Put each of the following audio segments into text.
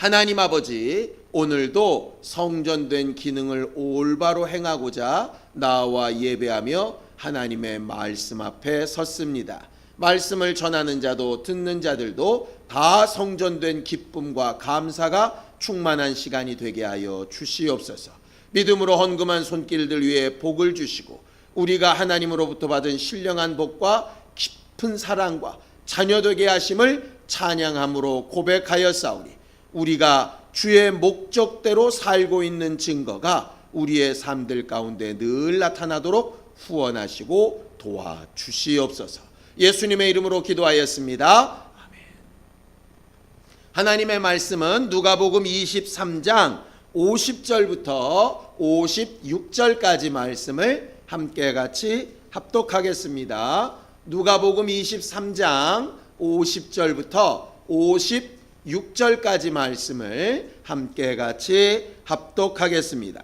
하나님 아버지, 오늘도 성전된 기능을 올바로 행하고자 나와 예배하며 하나님의 말씀 앞에 섰습니다. 말씀을 전하는 자도 듣는 자들도 다 성전된 기쁨과 감사가 충만한 시간이 되게 하여 주시옵소서. 믿음으로 헌금한 손길들 위에 복을 주시고 우리가 하나님으로부터 받은 신령한 복과 깊은 사랑과 자녀되게 하심을 찬양함으로 고백하였사오니 우리가 주의 목적대로 살고 있는 증거가 우리의 삶들 가운데 늘 나타나도록 후원하시고 도와주시옵소서. 예수님의 이름으로 기도하였습니다. 아멘. 하나님의 말씀은 누가복음 23장 50절부터 56절까지 말씀을 함께 같이 합독하겠습니다. 누가복음 23장 50절부터 56절까지 말씀을 함께 같이 합독하겠습니다.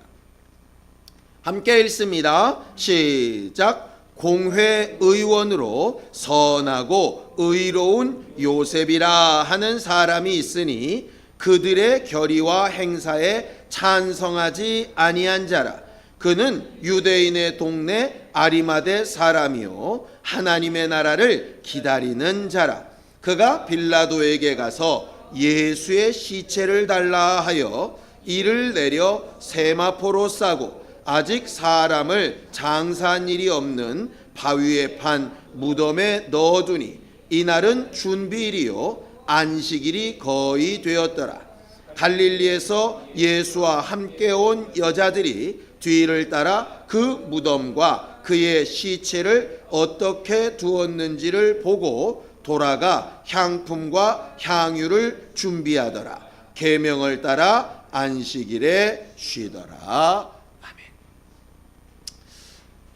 함께 읽습니다. 시작. 공회의원으로 선하고 의로운 요셉이라 하는 사람이 있으니 그들의 결의와 행사에 찬성하지 아니한 자라. 그는 유대인의 동네 아리마대 사람이요 하나님의 나라를 기다리는 자라. 그가 빌라도에게 가서 예수의 시체를 달라 하여 이를 내려 세마포로 싸고 아직 사람을 장사한 일이 없는 바위에 판 무덤에 넣어두니 이날은 준비일이요 안식일이 거의 되었더라. 갈릴리에서 예수와 함께 온 여자들이 뒤를 따라 그 무덤과 그의 시체를 어떻게 두었는지를 보고 돌아가 향품과 향유를 준비하더라. 계명을 따라 안식일에 쉬더라. 아멘.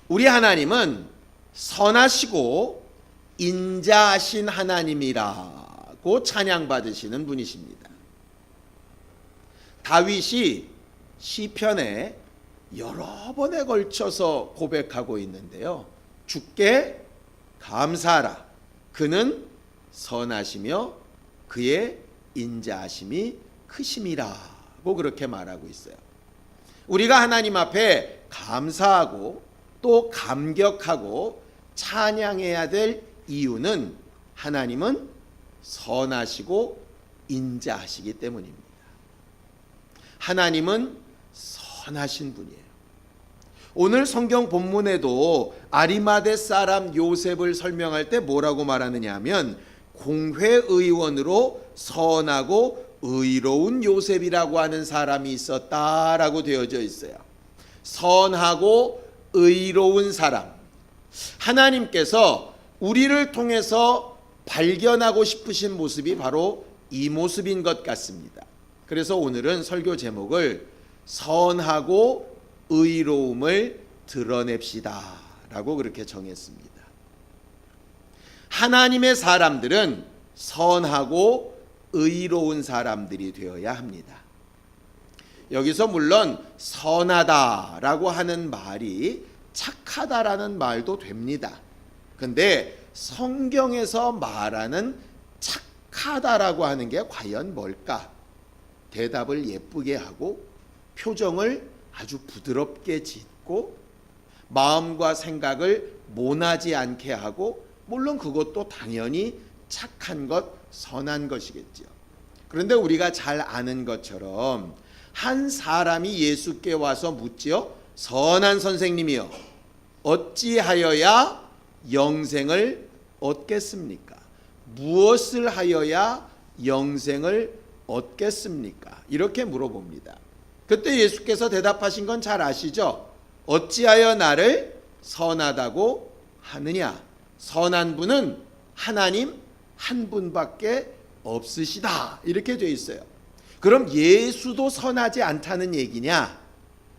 우리 하나님은 선하시고 인자하신 하나님이라고 찬양받으시는 분이십니다. 다윗이 시편에 여러 번에 걸쳐서 고백하고 있는데요. 주께 감사하라. 그는 선하시며 그의 인자하심이 크심이라고 그렇게 말하고 있어요. 우리가 하나님 앞에 감사하고 또 감격하고 찬양해야 될 이유는 하나님은 선하시고 인자하시기 때문입니다. 하나님은 선하신 분이에요. 오늘 성경 본문에도 아리마대 사람 요셉을 설명할 때 뭐라고 말하느냐 하면 공회의원으로 선하고 의로운 요셉이라고 하는 사람이 있었다라고 되어져 있어요. 선하고 의로운 사람. 하나님께서 우리를 통해서 발견하고 싶으신 모습이 바로 이 모습인 것 같습니다. 그래서 오늘은 설교 제목을 선하고 의로움을 드러냅시다 라고 그렇게 정했습니다. 하나님의 사람들은 선하고 의로운 사람들이 되어야 합니다. 여기서 물론 선하다라고 하는 말이 착하다라는 말도 됩니다. 근데 성경에서 말하는 착하다라고 하는 게 과연 뭘까? 대답을 예쁘게 하고 표정을 아주 부드럽게 짓고 마음과 생각을 모나지 않게 하고, 물론 그것도 당연히 착한 것, 선한 것이겠죠. 그런데 우리가 잘 아는 것처럼 한 사람이 예수께 와서 묻지요. 선한 선생님이여, 어찌하여야 영생을 얻겠습니까? 무엇을 하여야 영생을 얻겠습니까? 이렇게 물어봅니다. 그때 예수께서 대답하신 건 잘 아시죠? 어찌하여 나를 선하다고 하느냐? 선한 분은 하나님 한 분밖에 없으시다. 이렇게 되어 있어요. 그럼 예수도 선하지 않다는 얘기냐?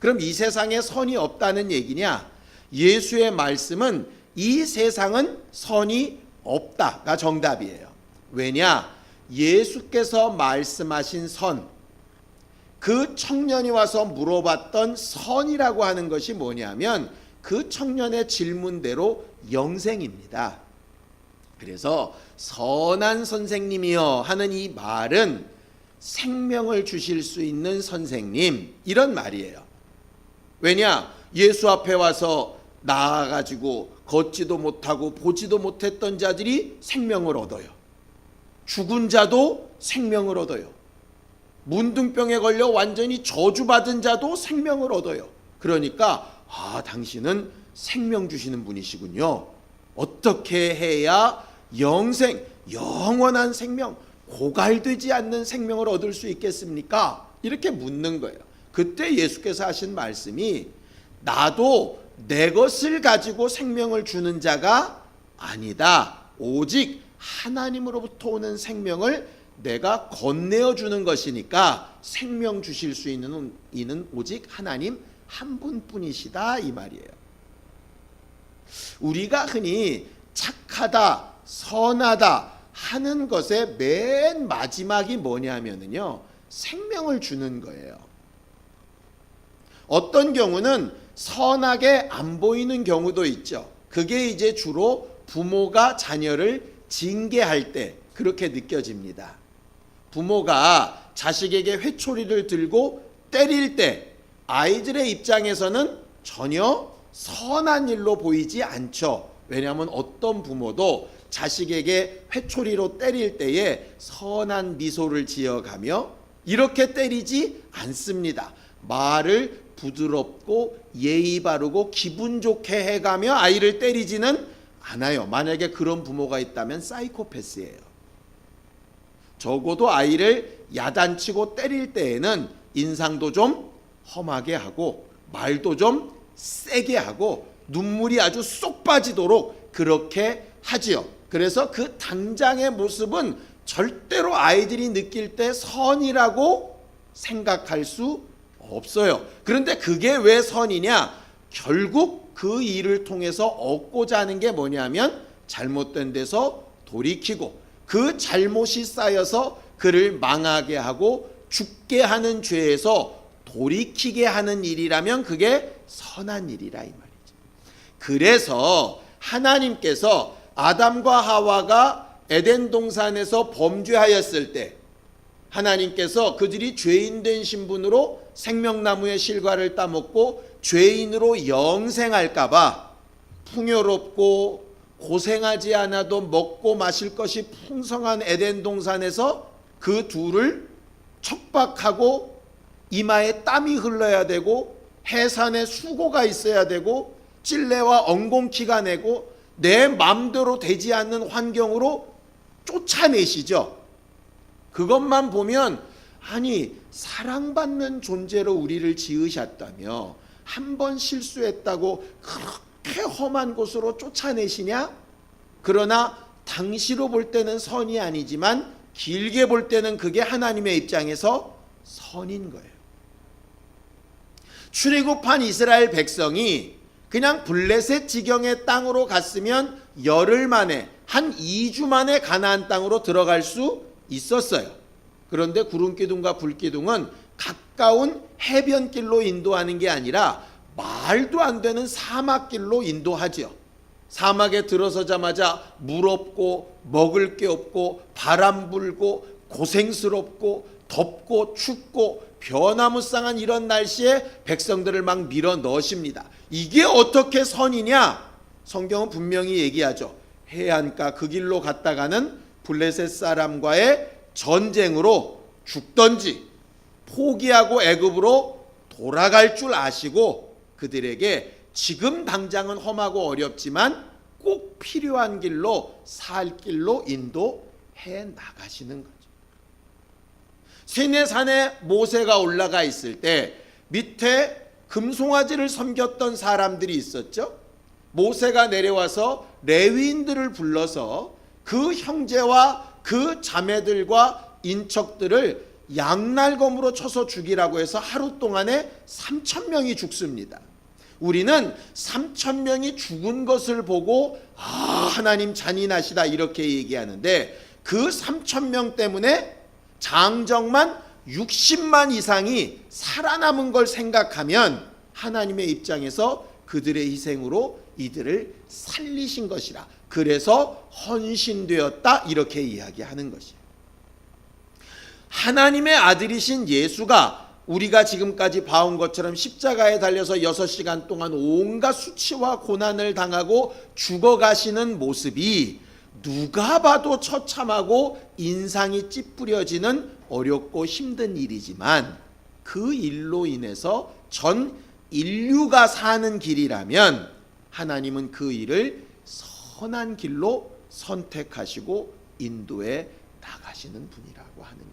그럼 이 세상에 선이 없다는 얘기냐? 예수의 말씀은 이 세상은 선이 없다가 정답이에요. 왜냐? 예수께서 말씀하신 선, 그 청년이 와서 물어봤던 선이라고 하는 것이 뭐냐면 그 청년의 질문대로 영생입니다. 그래서 선한 선생님이여 하는 이 말은 생명을 주실 수 있는 선생님, 이런 말이에요. 왜냐? 예수 앞에 와서 나아가지고 걷지도 못하고 보지도 못했던 자들이 생명을 얻어요. 죽은 자도 생명을 얻어요. 문둥병에 걸려 완전히 저주받은 자도 생명을 얻어요. 그러니까 당신은 생명 주시는 분이시군요. 어떻게 해야 영원한 생명, 고갈되지 않는 생명을 얻을 수 있겠습니까? 이렇게 묻는 거예요. 그때 예수께서 하신 말씀이, 나도 내 것을 가지고 생명을 주는 자가 아니다. 오직 하나님으로부터 오는 생명을 내가 건네어 주는 것이니까 생명 주실 수 있는 이는 오직 하나님 한 분뿐이시다, 이 말이에요. 우리가 흔히 착하다, 선하다 하는 것의 맨 마지막이 뭐냐면요, 생명을 주는 거예요. 어떤 경우는 선하게 안 보이는 경우도 있죠. 그게 이제 주로 부모가 자녀를 징계할 때 그렇게 느껴집니다. 부모가 자식에게 회초리를 들고 때릴 때 아이들의 입장에서는 전혀 선한 일로 보이지 않죠. 왜냐하면 어떤 부모도 자식에게 회초리로 때릴 때에 선한 미소를 지어가며 이렇게 때리지 않습니다. 말을 부드럽고 예의 바르고 기분 좋게 해가며 아이를 때리지는 않아요. 만약에 그런 부모가 있다면 사이코패스예요. 적어도 아이를 야단치고 때릴 때에는 인상도 좀 험하게 하고 말도 좀 세게 하고 눈물이 아주 쏙 빠지도록 그렇게 하지요. 그래서 그 당장의 모습은 절대로 아이들이 느낄 때 선이라고 생각할 수 없어요. 그런데 그게 왜 선이냐? 결국 그 일을 통해서 얻고자 하는 게 뭐냐면 잘못된 데서 돌이키고 그 잘못이 쌓여서 그를 망하게 하고 죽게 하는 죄에서 돌이키게 하는 일이라면 그게 선한 일이라, 이 말이죠. 그래서 하나님께서 아담과 하와가 에덴 동산에서 범죄하였을 때 하나님께서 그들이 죄인된 신분으로 생명나무의 실과를 따먹고 죄인으로 영생할까봐 풍요롭고 고생하지 않아도 먹고 마실 것이 풍성한 에덴 동산에서 그 둘을 척박하고 이마에 땀이 흘러야 되고 해산에 수고가 있어야 되고 찔레와 엉겅퀴가 내고 내 맘대로 되지 않는 환경으로 쫓아내시죠. 그것만 보면 아니, 사랑받는 존재로 우리를 지으셨다며 한 번 실수했다고 그렇게 험한 곳으로 쫓아내시냐? 그러나 당시로 볼 때는 선이 아니지만 길게 볼 때는 그게 하나님의 입장에서 선인 거예요. 출애굽한 이스라엘 백성이 그냥 블레셋 지경의 땅으로 갔으면 열흘 만에, 한 2주 만에 가나안 땅으로 들어갈 수 있었어요. 그런데 구름기둥과 불기둥은 가까운 해변길로 인도하는 게 아니라 말도 안 되는 사막길로 인도하죠. 사막에 들어서자마자 물 없고 먹을 게 없고 바람 불고 고생스럽고 덥고 춥고 변화무쌍한 이런 날씨에 백성들을 막 밀어 넣으십니다. 이게 어떻게 선이냐? 성경은 분명히 얘기하죠. 해안가 그 길로 갔다가는 블레셋 사람과의 전쟁으로 죽던지 포기하고 애굽으로 돌아갈 줄 아시고 그들에게 지금 당장은 험하고 어렵지만 꼭 필요한 길로, 살 길로 인도해 나가시는 거죠. 시내산에 모세가 올라가 있을 때 밑에 금송아지를 섬겼던 사람들이 있었죠. 모세가 내려와서 레위인들을 불러서 그 형제와 그 자매들과 인척들을 양날검으로 쳐서 죽이라고 해서 하루 동안에 3,000명이 죽습니다. 우리는 3,000명이 죽은 것을 보고 하나님 잔인하시다 이렇게 얘기하는데 그 3,000명 때문에 장정만 60만 이상이 살아남은 걸 생각하면 하나님의 입장에서 그들의 희생으로 이들을 살리신 것이라, 그래서 헌신되었다 이렇게 이야기하는 것이에요. 하나님의 아들이신 예수가 우리가 지금까지 봐온 것처럼 십자가에 달려서 6시간 동안 온갖 수치와 고난을 당하고 죽어가시는 모습이 누가 봐도 처참하고 인상이 찌푸려지는 어렵고 힘든 일이지만, 그 일로 인해서 전 인류가 사는 길이라면 하나님은 그 일을 선한 길로 선택하시고 인도해 나가시는 분이라고 하는 것이죠.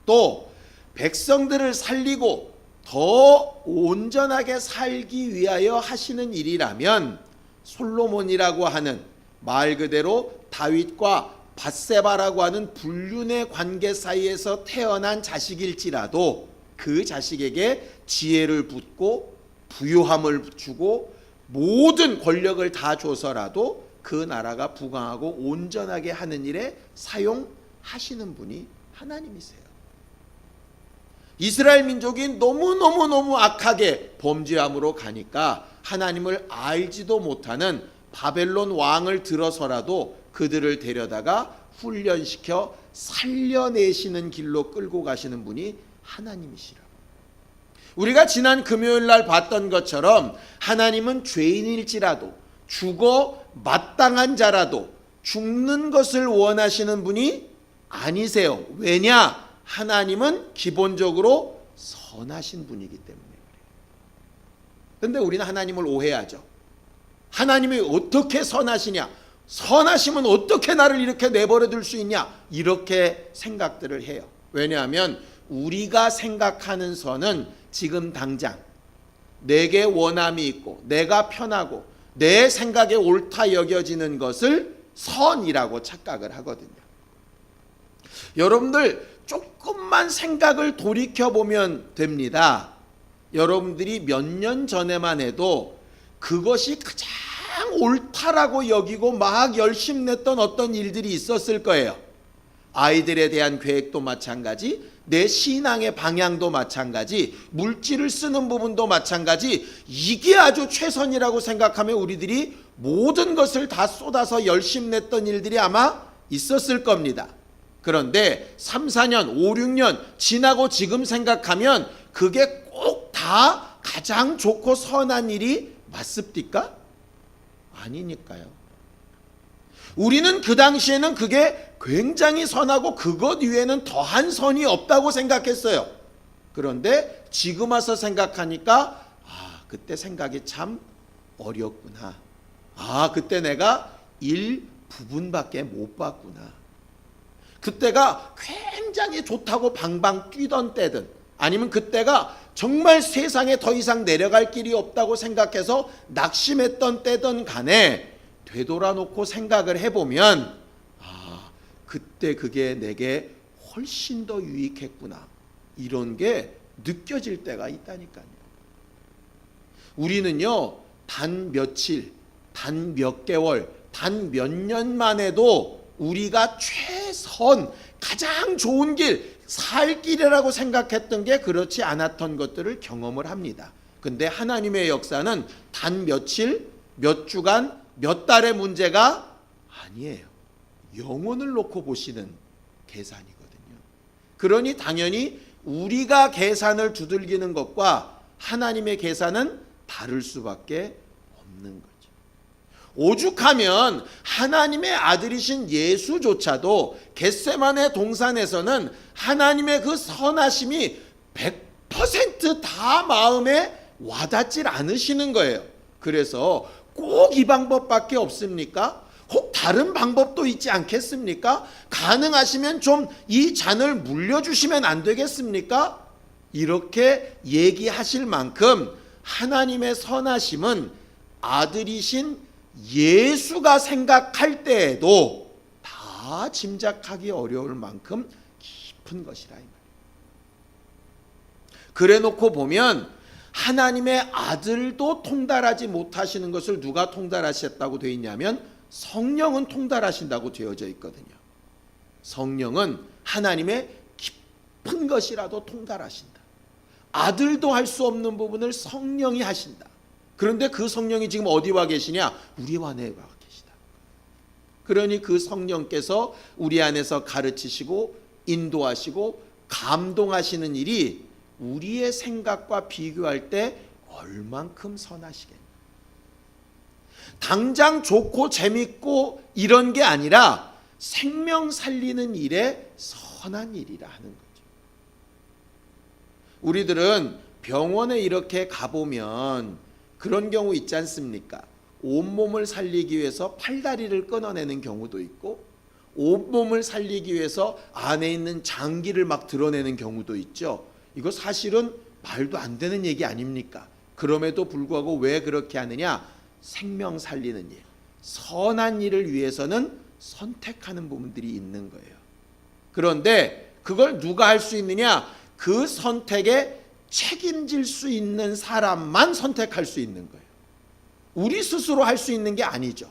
또 백성들을 살리고 더 온전하게 살기 위하여 하시는 일이라면 솔로몬이라고 하는, 말 그대로 다윗과 밧세바라고 하는 불륜의 관계 사이에서 태어난 자식일지라도 그 자식에게 지혜를 붓고 부유함을 주고 모든 권력을 다 줘서라도 그 나라가 부강하고 온전하게 하는 일에 사용하시는 분이 하나님이세요. 이스라엘 민족이 너무너무 악하게 범죄함으로 가니까 하나님을 알지도 못하는 바벨론 왕을 들어서라도 그들을 데려다가 훈련시켜 살려내시는 길로 끌고 가시는 분이 하나님이시라. 우리가 지난 금요일 날 봤던 것처럼 하나님은 죄인일지라도, 죽어 마땅한 자라도 죽는 것을 원하시는 분이 아니세요. 왜냐? 하나님은 기본적으로 선하신 분이기 때문에 그래요. 그런데 우리는 하나님을 오해하죠. 하나님이 어떻게 선하시냐? 선하시면 어떻게 나를 이렇게 내버려 둘 수 있냐? 이렇게 생각들을 해요. 왜냐하면 우리가 생각하는 선은 지금 당장 내게 원함이 있고 내가 편하고 내 생각에 옳다 여겨지는 것을 선이라고 착각을 하거든요. 여러분들 조금만 생각을 돌이켜보면 됩니다. 여러분들이 몇 년 전에만 해도 그것이 가장 옳다라고 여기고 막 열심냈던 어떤 일들이 있었을 거예요. 아이들에 대한 계획도 마찬가지, 내 신앙의 방향도 마찬가지, 물질을 쓰는 부분도 마찬가지, 이게 아주 최선이라고 생각하면 우리들이 모든 것을 다 쏟아서 열심냈던 일들이 아마 있었을 겁니다. 그런데 3, 4년, 5, 6년 지나고 지금 생각하면 그게 꼭 다 가장 좋고 선한 일이 맞습니까? 아니니까요. 우리는 그 당시에는 그게 굉장히 선하고 그것 위에는 더한 선이 없다고 생각했어요. 그런데 지금 와서 생각하니까 그때 생각이 참 어렵구나. 그때 내가 일 부분밖에 못 봤구나. 그때가 굉장히 좋다고 방방 뛰던 때든, 아니면 그때가 정말 세상에 더 이상 내려갈 길이 없다고 생각해서 낙심했던 때든 간에 되돌아놓고 생각을 해보면 그때 그게 내게 훨씬 더 유익했구나, 이런 게 느껴질 때가 있다니까요. 우리는요, 단 며칠, 단 몇 개월, 단 몇 년만 해도 우리가 최선, 가장 좋은 길, 살 길이라고 생각했던 게 그렇지 않았던 것들을 경험을 합니다. 근데 하나님의 역사는 단 며칠, 몇 주간, 몇 달의 문제가 아니에요. 영혼을 놓고 보시는 계산이거든요. 그러니 당연히 우리가 계산을 두들기는 것과 하나님의 계산은 다를 수밖에 없는 거죠. 오죽하면 하나님의 아들이신 예수조차도 겟세마네 동산에서는 하나님의 그 선하심이 100% 다 마음에 와닿질 않으시는 거예요. 그래서 꼭 이 방법밖에 없습니까? 혹 다른 방법도 있지 않겠습니까? 가능하시면 좀 이 잔을 물려주시면 안 되겠습니까? 이렇게 얘기하실 만큼 하나님의 선하심은 아들이신 예수가 생각할 때에도 다 짐작하기 어려울 만큼 깊은 것이라. 그래 놓고 보면 하나님의 아들도 통달하지 못하시는 것을 누가 통달하셨다고 되어 있냐면 성령은 통달하신다고 되어져 있거든요. 성령은 하나님의 깊은 것이라도 통달하신다. 아들도 할 수 없는 부분을 성령이 하신다. 그런데 그 성령이 지금 어디와 계시냐? 우리와 내와 계시다. 그러니 그 성령께서 우리 안에서 가르치시고 인도하시고 감동하시는 일이 우리의 생각과 비교할 때 얼만큼 선하시겠냐. 당장 좋고 재밌고 이런 게 아니라 생명 살리는 일에 선한 일이라 하는 거죠. 우리들은 병원에 이렇게 가보면 그런 경우 있지 않습니까? 온몸을 살리기 위해서 팔다리를 끊어내는 경우도 있고 온몸을 살리기 위해서 안에 있는 장기를 막 드러내는 경우도 있죠. 이거 사실은 말도 안 되는 얘기 아닙니까? 그럼에도 불구하고 왜 그렇게 하느냐? 생명 살리는 일, 선한 일을 위해서는 선택하는 부분들이 있는 거예요. 그런데 그걸 누가 할 수 있느냐? 그 선택에 책임질 수 있는 사람만 선택할 수 있는 거예요. 우리 스스로 할 수 있는 게 아니죠.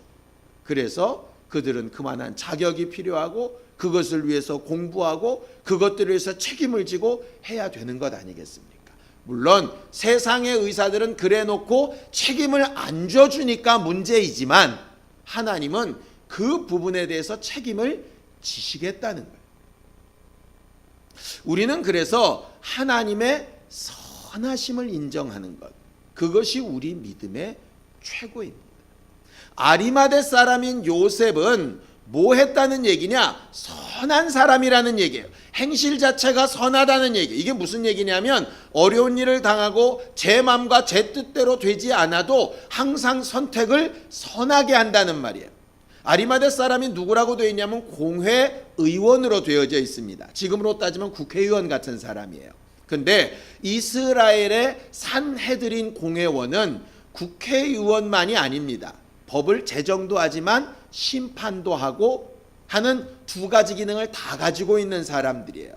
그래서 그들은 그만한 자격이 필요하고 그것을 위해서 공부하고 그것들을 위해서 책임을 지고 해야 되는 것 아니겠습니까? 물론 세상의 의사들은 그래 놓고 책임을 안 져주니까 문제이지만 하나님은 그 부분에 대해서 책임을 지시겠다는 거예요. 우리는 그래서 하나님의 선하심을 인정하는 것, 그것이 우리 믿음의 최고입니다. 아리마대 사람인 요셉은 뭐 했다는 얘기냐? 선한 사람이라는 얘기예요. 행실 자체가 선하다는 얘기예요. 이게 무슨 얘기냐면 어려운 일을 당하고 제 마음과 제 뜻대로 되지 않아도 항상 선택을 선하게 한다는 말이에요. 아리마대 사람이 누구라고 되어 있냐면 공회의원으로 되어져 있습니다. 지금으로 따지면 국회의원 같은 사람이에요. 근데 이스라엘의 산헤드린 공회원은 국회의원만이 아닙니다. 법을 제정도 하지만 심판도 하고 하는 두 가지 기능을 다 가지고 있는 사람들이에요.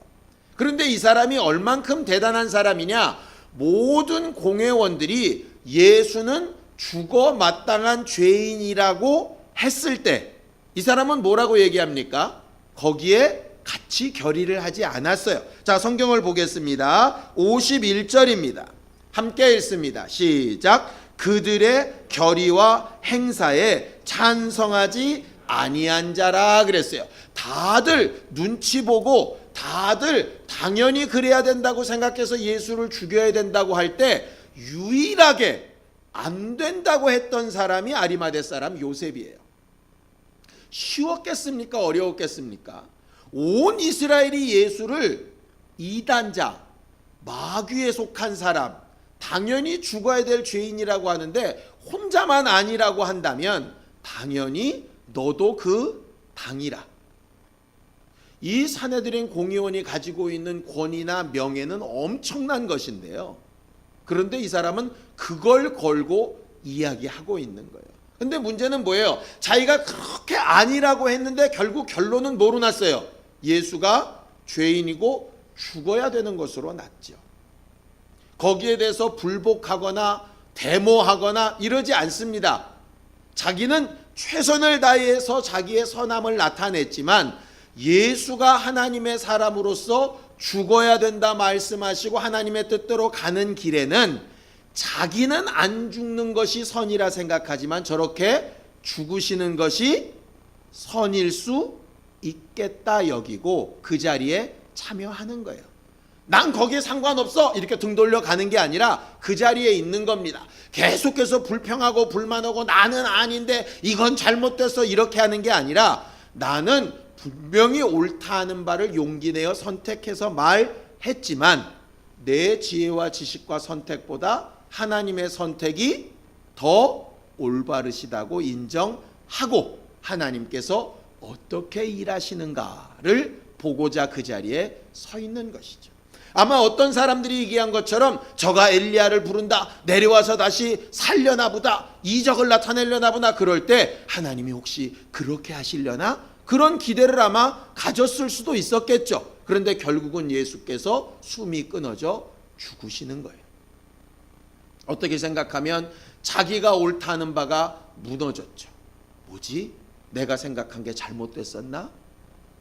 그런데 이 사람이 얼만큼 대단한 사람이냐? 모든 공회원들이 예수는 죽어 마땅한 죄인이라고 했을 때 이 사람은 뭐라고 얘기합니까? 거기에 같이 결의를 하지 않았어요. 자, 성경을 보겠습니다. 51절입니다. 함께 읽습니다. 시작. 그들의 결의와 행사에 찬성하지 아니한 자라 그랬어요. 다들 눈치 보고 다들 당연히 그래야 된다고 생각해서 예수를 죽여야 된다고 할 때 유일하게 안 된다고 했던 사람이 아리마대 사람 요셉이에요. 쉬웠겠습니까? 어려웠겠습니까? 온 이스라엘이 예수를 이단자, 마귀에 속한 사람, 당연히 죽어야 될 죄인이라고 하는데 혼자만 아니라고 한다면 당연히 너도 그 당이라. 이 산헤드린 공의원이 가지고 있는 권위나 명예는 엄청난 것인데요. 그런데 이 사람은 그걸 걸고 이야기하고 있는 거예요. 근데 문제는 뭐예요? 자기가 그렇게 아니라고 했는데 결국 결론은 뭐로 났어요? 예수가 죄인이고 죽어야 되는 것으로 났죠. 거기에 대해서 불복하거나 데모하거나 이러지 않습니다. 자기는 최선을 다해서 자기의 선함을 나타냈지만 예수가 하나님의 사람으로서 죽어야 된다 말씀하시고 하나님의 뜻대로 가는 길에는 자기는 안 죽는 것이 선이라 생각하지만 저렇게 죽으시는 것이 선일 수 있겠다 여기고 그 자리에 참여하는 거예요. 난 거기에 상관없어 이렇게 등 돌려 가는 게 아니라 그 자리에 있는 겁니다. 계속해서 불평하고 불만하고 나는 아닌데 이건 잘못됐어 이렇게 하는 게 아니라 나는 분명히 옳다 하는 바를 용기 내어 선택해서 말했지만 내 지혜와 지식과 선택보다 하나님의 선택이 더 올바르시다고 인정하고 하나님께서 어떻게 일하시는가를 보고자 그 자리에 서 있는 것이죠. 아마 어떤 사람들이 얘기한 것처럼 저가 엘리야를 부른다, 내려와서 다시 살려나 보다, 이적을 나타내려나 보다 그럴 때 하나님이 혹시 그렇게 하시려나? 그런 기대를 아마 가졌을 수도 있었겠죠. 그런데 결국은 예수께서 숨이 끊어져 죽으시는 거예요. 어떻게 생각하면 자기가 옳다는 바가 무너졌죠. 뭐지? 내가 생각한 게 잘못됐었나?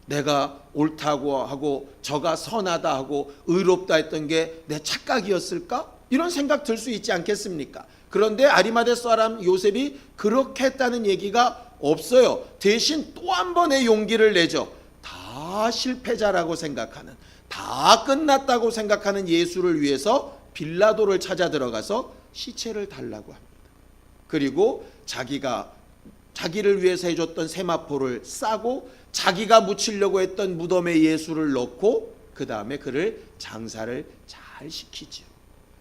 내가 옳다고 하고 저가 선하다 하고 의롭다 했던 게 내 착각이었을까? 이런 생각 들 수 있지 않겠습니까? 그런데 아리마대 사람 요셉이 그렇게 했다는 얘기가 없어요. 대신 또 한 번의 용기를 내죠. 다 다 실패자라고 생각하는, 다 끝났다고 생각하는 예수를 위해서 빌라도를 찾아 들어가서 시체를 달라고 합니다. 그리고 자기를 위해서 해줬던 세마포를 싸고 자기가 묻히려고 했던 무덤에 예수를 넣고 그 다음에 그를 장사를 잘 시키죠.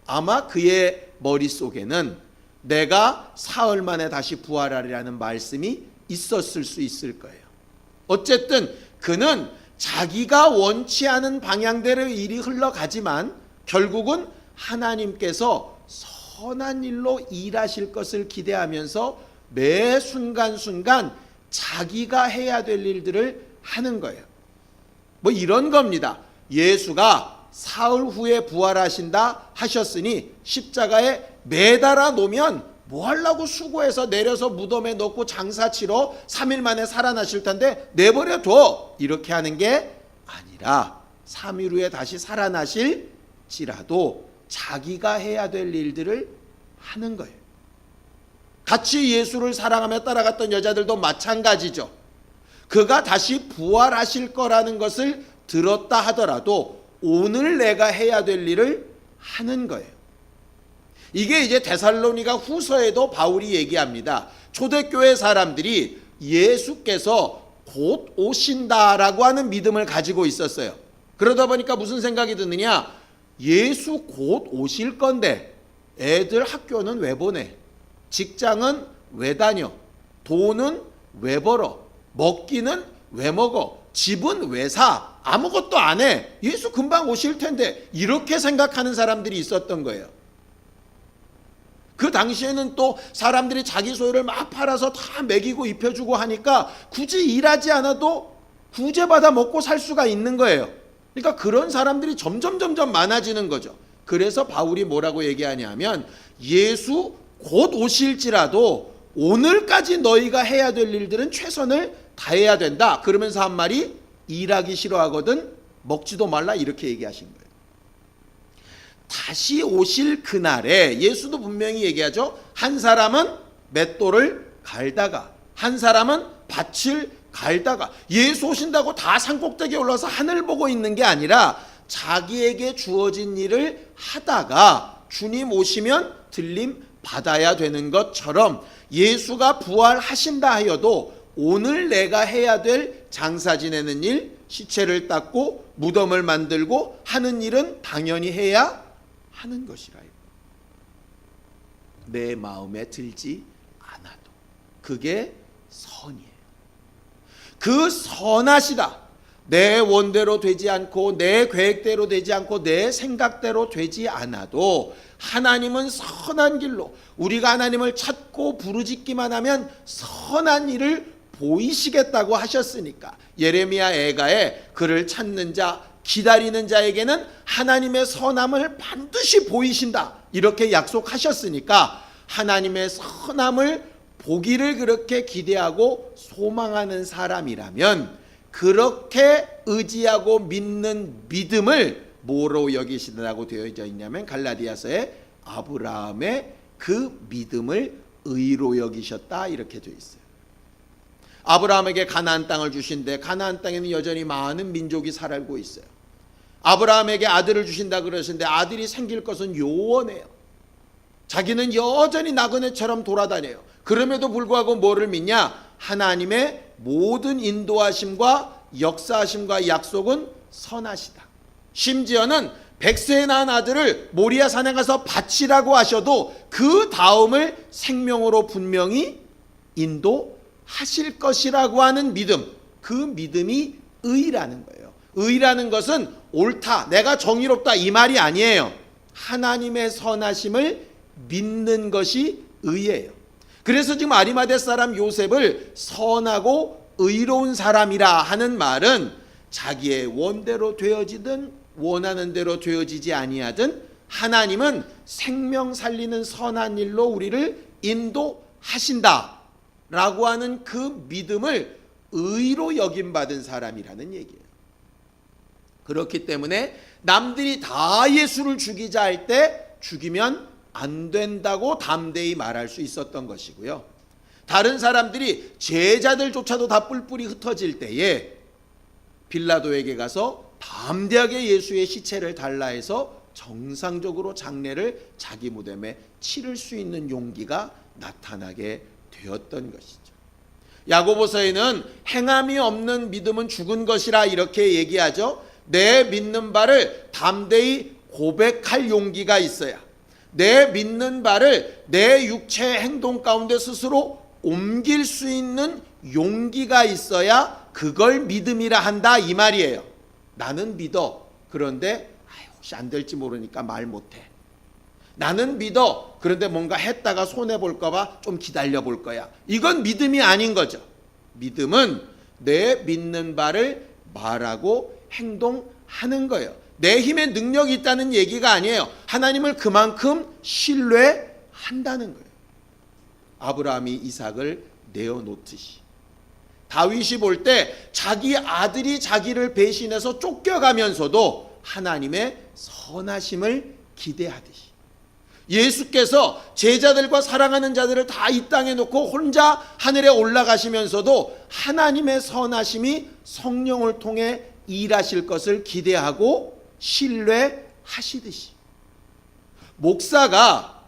아마 그의 머릿속에는 내가 사흘 만에 다시 부활하리라는 말씀이 있었을 수 있을 거예요. 어쨌든 그는 자기가 원치 않은 방향대로 일이 흘러가지만 결국은 하나님께서 선한 일로 일하실 것을 기대하면서 매 순간순간 자기가 해야 될 일들을 하는 거예요. 뭐 이런 겁니다. 예수가 사흘 후에 부활하신다 하셨으니 십자가에 매달아 놓으면 뭐 하려고 수고해서 내려서 무덤에 넣고 장사치러 3일 만에 살아나실 텐데 내버려둬, 이렇게 하는 게 아니라 3일 후에 다시 살아나실지라도 자기가 해야 될 일들을 하는 거예요. 같이 예수를 사랑하며 따라갔던 여자들도 마찬가지죠. 그가 다시 부활하실 거라는 것을 들었다 하더라도 오늘 내가 해야 될 일을 하는 거예요. 이게 이제 데살로니가 후서에도 바울이 얘기합니다. 초대교회 사람들이 예수께서 곧 오신다라고 하는 믿음을 가지고 있었어요. 그러다 보니까 무슨 생각이 드느냐? 예수 곧 오실 건데 애들 학교는 왜 보내? 직장은 왜 다녀? 돈은 왜 벌어? 먹기는 왜 먹어? 집은 왜 사? 아무것도 안 해. 예수 금방 오실 텐데, 이렇게 생각하는 사람들이 있었던 거예요. 그 당시에는 또 사람들이 자기 소유를 막 팔아서 다 먹이고 입혀주고 하니까 굳이 일하지 않아도 구제받아 먹고 살 수가 있는 거예요. 그러니까 그런 사람들이 점점 많아지는 거죠. 그래서 바울이 뭐라고 얘기하냐면 예수 곧 오실지라도 오늘까지 너희가 해야 될 일들은 최선을 다해야 된다. 그러면서 한 말이 일하기 싫어하거든 먹지도 말라, 이렇게 얘기하신 거예요. 다시 오실 그날에 예수도 분명히 얘기하죠. 한 사람은 맷돌을 갈다가 한 사람은 밭을 갈다가, 예수 오신다고 다 산꼭대기에 올라서 하늘 보고 있는 게 아니라 자기에게 주어진 일을 하다가 주님 오시면 들림 받아야 되는 것처럼 예수가 부활하신다 하여도 오늘 내가 해야 될 장사 지내는 일, 시체를 닦고 무덤을 만들고 하는 일은 당연히 해야 하는 것이라요. 내 마음에 들지 않아도 그게 선이에요. 그 선하시다, 내 원대로 되지 않고 내 계획대로 되지 않고 내 생각대로 되지 않아도 하나님은 선한 길로, 우리가 하나님을 찾고 부르짖기만 하면 선한 일을 보이시겠다고 하셨으니까 예레미야 애가에 그를 찾는 자, 기다리는 자에게는 하나님의 선함을 반드시 보이신다, 이렇게 약속하셨으니까 하나님의 선함을 보기를 그렇게 기대하고 소망하는 사람이라면 그렇게 의지하고 믿는 믿음을 뭐로 여기시다고 되어져 있냐면 갈라디아서에 아브라함의 그 믿음을 의로 여기셨다, 이렇게 되어 있어요. 아브라함에게 가나안 땅을 주신데 가나안 땅에는 여전히 많은 민족이 살고 있어요. 아브라함에게 아들을 주신다 그러시는데 아들이 생길 것은 요원해요. 자기는 여전히 나그네처럼 돌아다녀요. 그럼에도 불구하고 뭐를 믿냐? 하나님의 모든 인도하심과 역사하심과 약속은 선하시다. 심지어는 100세에 낳은 아들을 모리아 산에 가서 바치라고 하셔도 그 다음을 생명으로 분명히 인도하실 것이라고 하는 믿음, 그 믿음이 의라는 거예요. 의라는 것은 옳다, 내가 정의롭다, 이 말이 아니에요. 하나님의 선하심을 믿는 것이 의예요. 그래서 지금 아리마대 사람 요셉을 선하고 의로운 사람이라 하는 말은 자기의 원대로 되어지든 원하는 대로 되어지지 아니하든 하나님은 생명 살리는 선한 일로 우리를 인도하신다 라고 하는 그 믿음을 의로 여김받은 사람이라는 얘기예요. 그렇기 때문에 남들이 다 예수를 죽이자 할 때 죽이면 안 된다고 담대히 말할 수 있었던 것이고요. 다른 사람들이 제자들조차도 다 뿔뿔이 흩어질 때에 빌라도에게 가서 담대하게 예수의 시체를 달라 해서 정상적으로 장례를 자기 무덤에 치를 수 있는 용기가 나타나게 되었던 것이죠. 야고보서에는 행함이 없는 믿음은 죽은 것이라 이렇게 얘기하죠. 내 믿는 바를 담대히 고백할 용기가 있어야, 내 믿는 바를 내 육체의 행동 가운데 스스로 옮길 수 있는 용기가 있어야 그걸 믿음이라 한다 이 말이에요. 나는 믿어. 그런데 혹시 안 될지 모르니까 말 못해. 나는 믿어. 그런데 뭔가 했다가 손해볼까 봐 좀 기다려 볼 거야. 이건 믿음이 아닌 거죠. 믿음은 내 믿는 바를 말하고 행동하는 거예요. 내 힘에 능력이 있다는 얘기가 아니에요. 하나님을 그만큼 신뢰한다는 거예요. 아브라함이 이삭을 내어놓듯이, 다윗이 볼 때 자기 아들이 자기를 배신해서 쫓겨가면서도 하나님의 선하심을 기대하듯이, 예수께서 제자들과 사랑하는 자들을 다 이 땅에 놓고 혼자 하늘에 올라가시면서도 하나님의 선하심이 성령을 통해 일하실 것을 기대하고 신뢰하시듯이, 목사가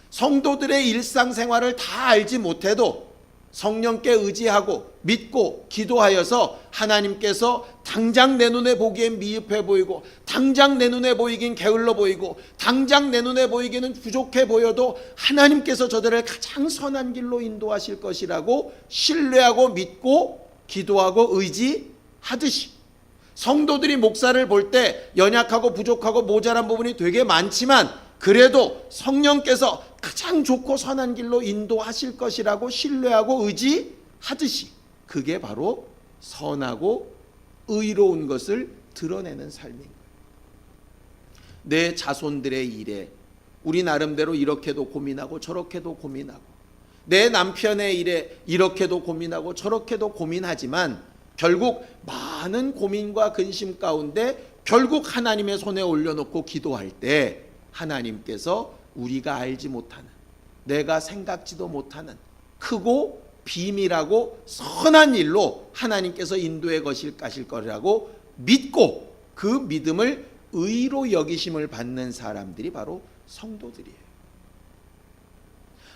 성도들의 일상생활을 다 알지 못해도 성령께 의지하고 믿고 기도하여서 하나님께서 당장 내 눈에 보기엔 미흡해 보이고, 당장 내 눈에 보이긴 게을러 보이고, 당장 내 눈에 보이기는 부족해 보여도 하나님께서 저들을 가장 선한 길로 인도하실 것이라고 신뢰하고 믿고 기도하고 의지하듯이, 성도들이 목사를 볼 때 연약하고 부족하고 모자란 부분이 되게 많지만 그래도 성령께서 가장 좋고 선한 길로 인도하실 것이라고 신뢰하고 의지하듯이, 그게 바로 선하고 의로운 것을 드러내는 삶인 거예요. 내 자손들의 일에 우리 나름대로 이렇게도 고민하고 저렇게도 고민하고, 내 남편의 일에 이렇게도 고민하고 저렇게도 고민하지만 결국 많은 고민과 근심 가운데 결국 하나님의 손에 올려놓고 기도할 때 하나님께서 우리가 알지 못하는, 내가 생각지도 못하는 크고 비밀하고 선한 일로 하나님께서 인도해 가실 거라고 믿고 그 믿음을 의로 여기심을 받는 사람들이 바로 성도들이에요.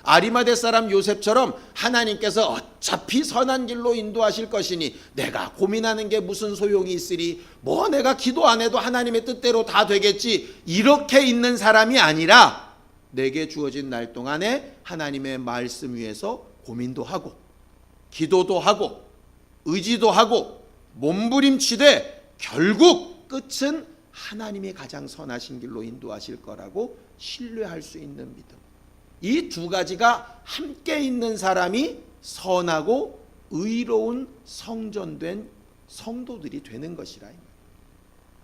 아리마대 사람 요셉처럼 하나님께서 어차피 선한 길로 인도하실 것이니 내가 고민하는 게 무슨 소용이 있으리, 뭐 내가 기도 안 해도 하나님의 뜻대로 다 되겠지, 이렇게 있는 사람이 아니라 내게 주어진 날 동안에 하나님의 말씀 위에서 고민도 하고 기도도 하고 의지도 하고 몸부림치되 결국 끝은 하나님이 가장 선하신 길로 인도하실 거라고 신뢰할 수 있는 믿음, 이 두 가지가 함께 있는 사람이 선하고 의로운 성전된 성도들이 되는 것이라.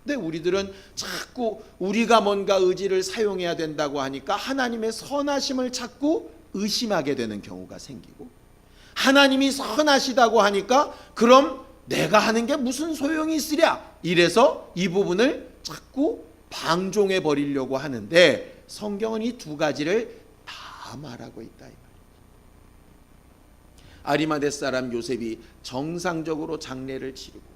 근데 우리들은 자꾸 우리가 뭔가 의지를 사용해야 된다고 하니까 하나님의 선하심을 자꾸 의심하게 되는 경우가 생기고, 하나님이 선하시다고 하니까 그럼 내가 하는 게 무슨 소용이 있으랴, 이래서 이 부분을 자꾸 방종해 버리려고 하는데 성경은 이 두 가지를 다 말하고 있다. 아리마대 사람 요셉이 정상적으로 장례를 치르고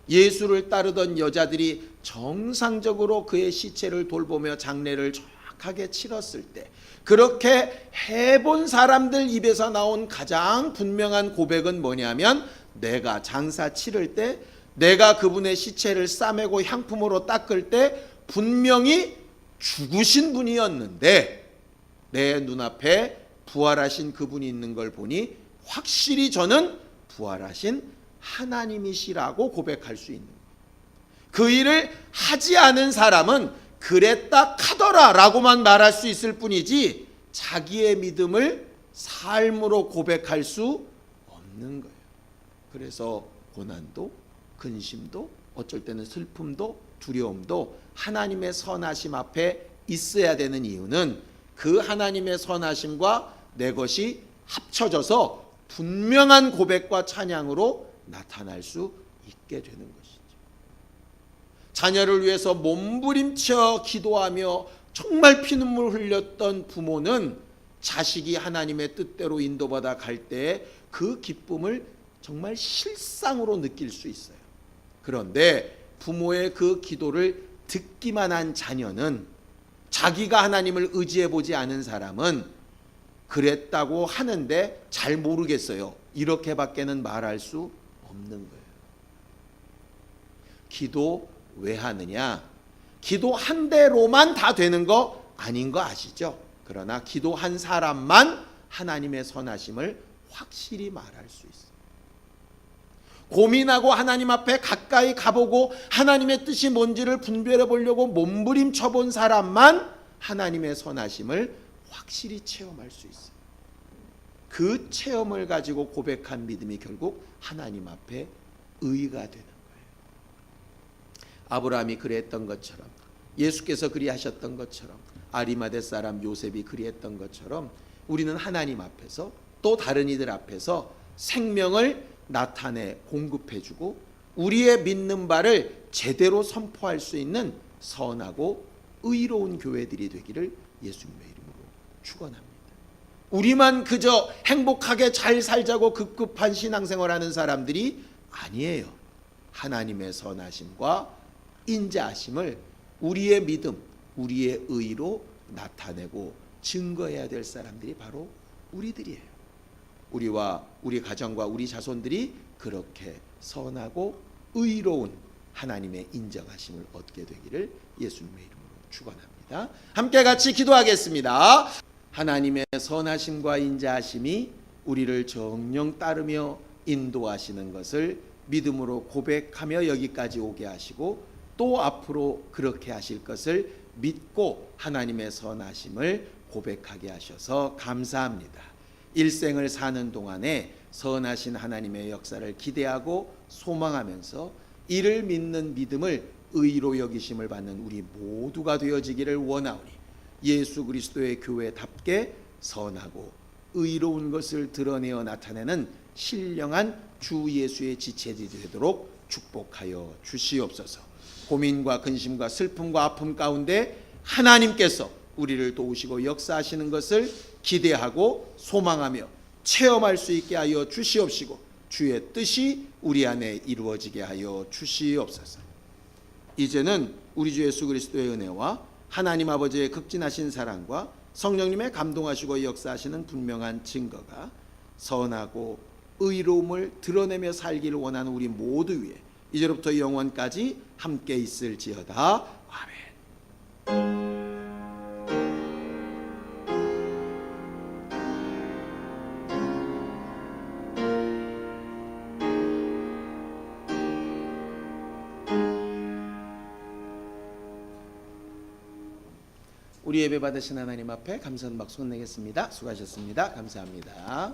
예수를 따르던 여자들이 정상적으로 그의 시체를 돌보며 장례를 정확하게 치렀을 때, 그렇게 해본 사람들 입에서 나온 가장 분명한 고백은 뭐냐면, 내가 장사 치를 때, 내가 그분의 시체를 싸매고 향품으로 닦을 때 분명히 죽으신 분이었는데 내 눈앞에 부활하신 그분이 있는 걸 보니 확실히 저는 부활하신 하나님이시라고 고백할 수 있는 거예요. 그 일을 하지 않은 사람은 그랬다 카더라 라고만 말할 수 있을 뿐이지 자기의 믿음을 삶으로 고백할 수 없는 거예요. 그래서 고난도 근심도 어쩔 때는 슬픔도 두려움도 하나님의 선하심 앞에 있어야 되는 이유는 그 하나님의 선하심과 내 것이 합쳐져서 분명한 고백과 찬양으로 나타날 수 있게 되는 것이죠. 자녀를 위해서 몸부림쳐 기도하며 정말 피눈물 흘렸던 부모는 자식이 하나님의 뜻대로 인도받아 갈 때 그 기쁨을 정말 실상으로 느낄 수 있어요. 그런데 부모의 그 기도를 듣기만 한 자녀는, 자기가 하나님을 의지해 보지 않은 사람은 그랬다고 하는데 잘 모르겠어요, 이렇게밖에는 말할 수 없는 거예요. 기도 왜 하느냐? 기도한 대로만 다 되는 거 아닌 거 아시죠? 그러나 기도한 사람만 하나님의 선하심을 확실히 말할 수 있어요. 고민하고 하나님 앞에 가까이 가보고 하나님의 뜻이 뭔지를 분별해 보려고 몸부림쳐 본 사람만 하나님의 선하심을 확실히 체험할 수 있어요. 그 체험을 가지고 고백한 믿음이 결국 하나님 앞에 의가 되는 거예요. 아브라함이 그리했던 것처럼, 예수께서 그리하셨던 것처럼, 아리마대 사람 요셉이 그리했던 것처럼 우리는 하나님 앞에서 또 다른 이들 앞에서 생명을 나타내 공급해주고 우리의 믿는 바를 제대로 선포할 수 있는 선하고 의로운 교회들이 되기를 예수님의 이름으로 축원합니다. 우리만 그저 행복하게 잘 살자고 급급한 신앙생활하는 사람들이 아니에요. 하나님의 선하심과 인자하심을 우리의 믿음, 우리의 의로 나타내고 증거해야 될 사람들이 바로 우리들이에요. 우리와 우리 가정과 우리 자손들이 그렇게 선하고 의로운 하나님의 인정하심을 얻게 되기를 예수님의 이름으로 축원합니다. 함께 같이 기도하겠습니다. 하나님의 선하심과 인자하심이 우리를 정령 따르며 인도하시는 것을 믿음으로 고백하며 여기까지 오게 하시고 또 앞으로 그렇게 하실 것을 믿고 하나님의 선하심을 고백하게 하셔서 감사합니다. 일생을 사는 동안에 선하신 하나님의 역사를 기대하고 소망하면서 이를 믿는 믿음을 의로 여기심을 받는 우리 모두가 되어지기를 원하오니 예수 그리스도의 교회답게 선하고 의로운 것을 드러내어 나타내는 신령한 주 예수의 지체들이 되도록 축복하여 주시옵소서. 고민과 근심과 슬픔과 아픔 가운데 하나님께서 우리를 도우시고 역사하시는 것을 기대하고 소망하며 체험할 수 있게 하여 주시옵시고 주의 뜻이 우리 안에 이루어지게 하여 주시옵소서. 이제는 우리 주 예수 그리스도의 은혜와 하나님 아버지의 극진하신 사랑과 성령님의 감동하시고 역사하시는 분명한 증거가 선하고 의로움을 드러내며 살기를 원하는 우리 모두 위에 이제로부터 영원까지 함께 있을지어다. 아멘. 우리 예배 받으신 하나님 앞에 감사한 박수 내겠습니다. 수고하셨습니다. 감사합니다.